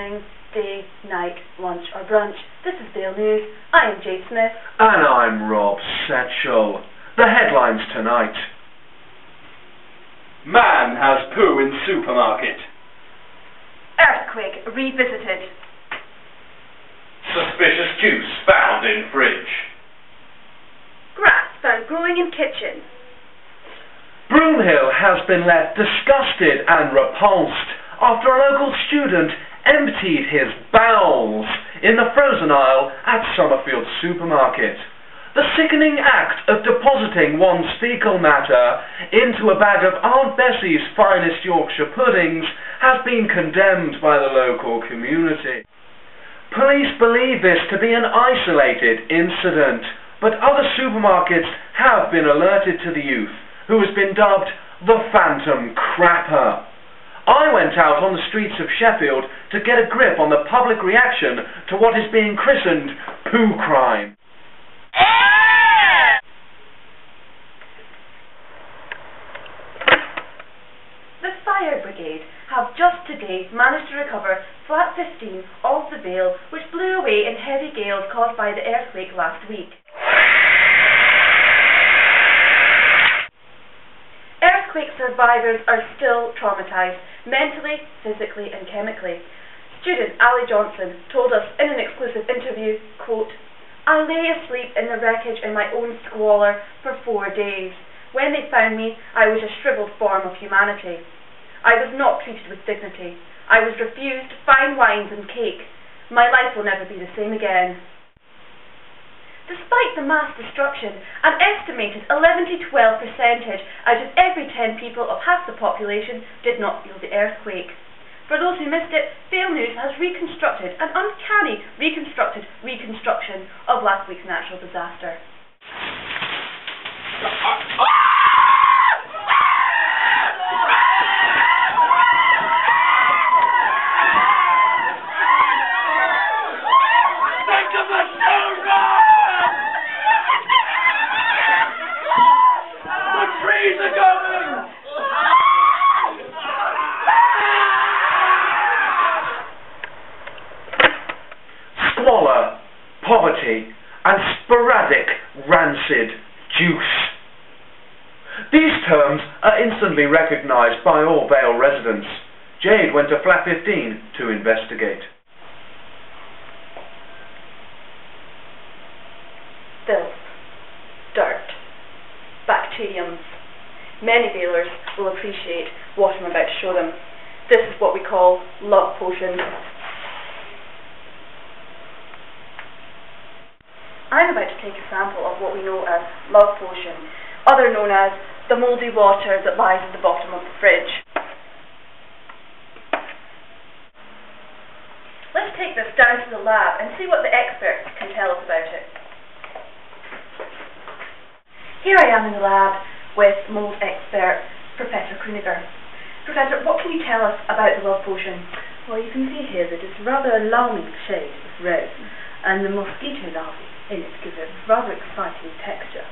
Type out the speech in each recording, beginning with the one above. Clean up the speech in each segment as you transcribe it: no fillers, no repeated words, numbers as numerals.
evening, day, night, lunch or brunch. This is Vale News. I am Jade Smith. And I'm Rob Setchell. The headlines tonight. Man has poo in supermarket. Earthquake revisited. Suspicious juice found in fridge. Grass found growing in kitchen. Broomhill has been left disgusted and repulsed after a local student emptied his bowels in the frozen aisle at Summerfield Supermarket. The sickening act of depositing one's fecal matter into a bag of Aunt Bessie's finest Yorkshire puddings has been condemned by the local community. Police believe this to be an isolated incident, but other supermarkets have been alerted to the youth, who has been dubbed the Phantom Crapper. I went out on the streets of Sheffield to get a grip on the public reaction to what is being christened poo crime. The fire brigade have just today managed to recover flat 15 of the Vale, which blew away in heavy gales caused by the earthquake last week. Earthquake survivors are still traumatised, mentally, physically and chemically. Student Ali Johnson told us in an exclusive interview, quote, "I lay asleep in the wreckage in my own squalor for 4 days. When they found me, I was a shriveled form of humanity. I was not treated with dignity. I was refused fine wines and cake. My life will never be the same again." Despite the mass destruction, an estimated 11 to 12% out of every 10 people of half the population did not feel the earthquake. For those who missed it, Vale News has reconstructed an uncanny reconstruction of last week's natural disaster. Squalor, poverty, and sporadic rancid juice. These terms are instantly recognised by all Vale residents. Jade went to flat 15 to investigate. Filth, dirt, bacteriums. Many Valers will appreciate what I'm about to show them. This is what we call love potion. I'm about to take a sample of what we know as love potion, other known as the mouldy water that lies at the bottom of the fridge. Let's take this down to the lab and see what the experts can tell us about it. Here I am in the lab with mould expert Professor Kroeniger. Professor, what can you tell us about the love potion? Well, you can see here that it's a rather alarming shade of red, and the mosquito larvae in it give it a rather exciting texture.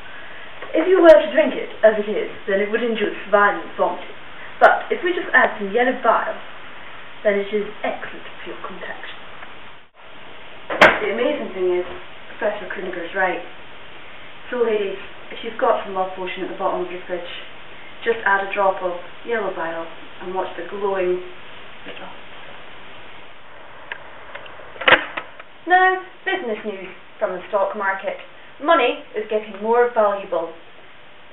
If you were to drink it as it is, then it would induce violent vomiting. But if we just add some yellow bile, then it is excellent for your concoction. The amazing thing is, Professor Kroeniger's right. So ladies, if you've got some love potion at the bottom of your fridge, just add a drop of yellow bile and watch the glowing results. Now, business news from the stock market. Money is getting more valuable.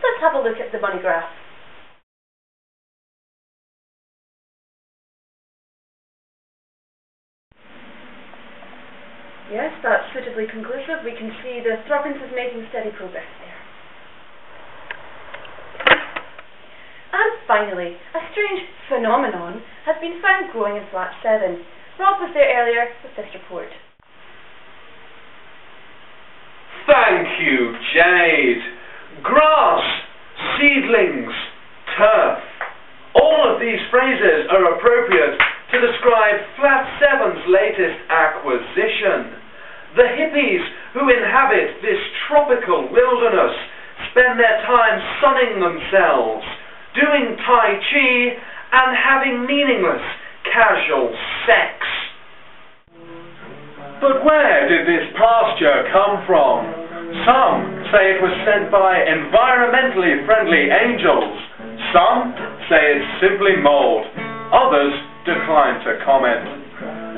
Let's have a look at the money graph. Yes, that's suitably conclusive. We can see the threepence is making steady progress there. And finally, a strange phenomenon has been found growing in flat 7. Rob was there earlier with this report. Thank you, Jade. Grass, seedlings, turf. All of these phrases are appropriate to describe Flat 7's latest acquisition. The hippies who inhabit this tropical wilderness spend their time sunning themselves, doing Tai Chi, and having meaningless casual sex. But where did this pasture come from? Some say it was sent by environmentally friendly angels. Some say it's simply mold. Others decline to comment.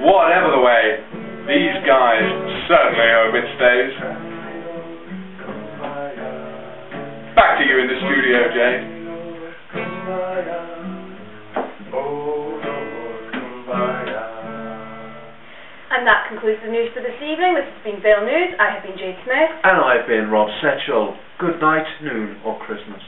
Whatever the way, these guys certainly hope it stays. Back to you in the studio, Jade. And that concludes the news for this evening. This has been Vale News. I have been Jade Smith. And I've been Rob Setchell. Good night, noon, or Christmas.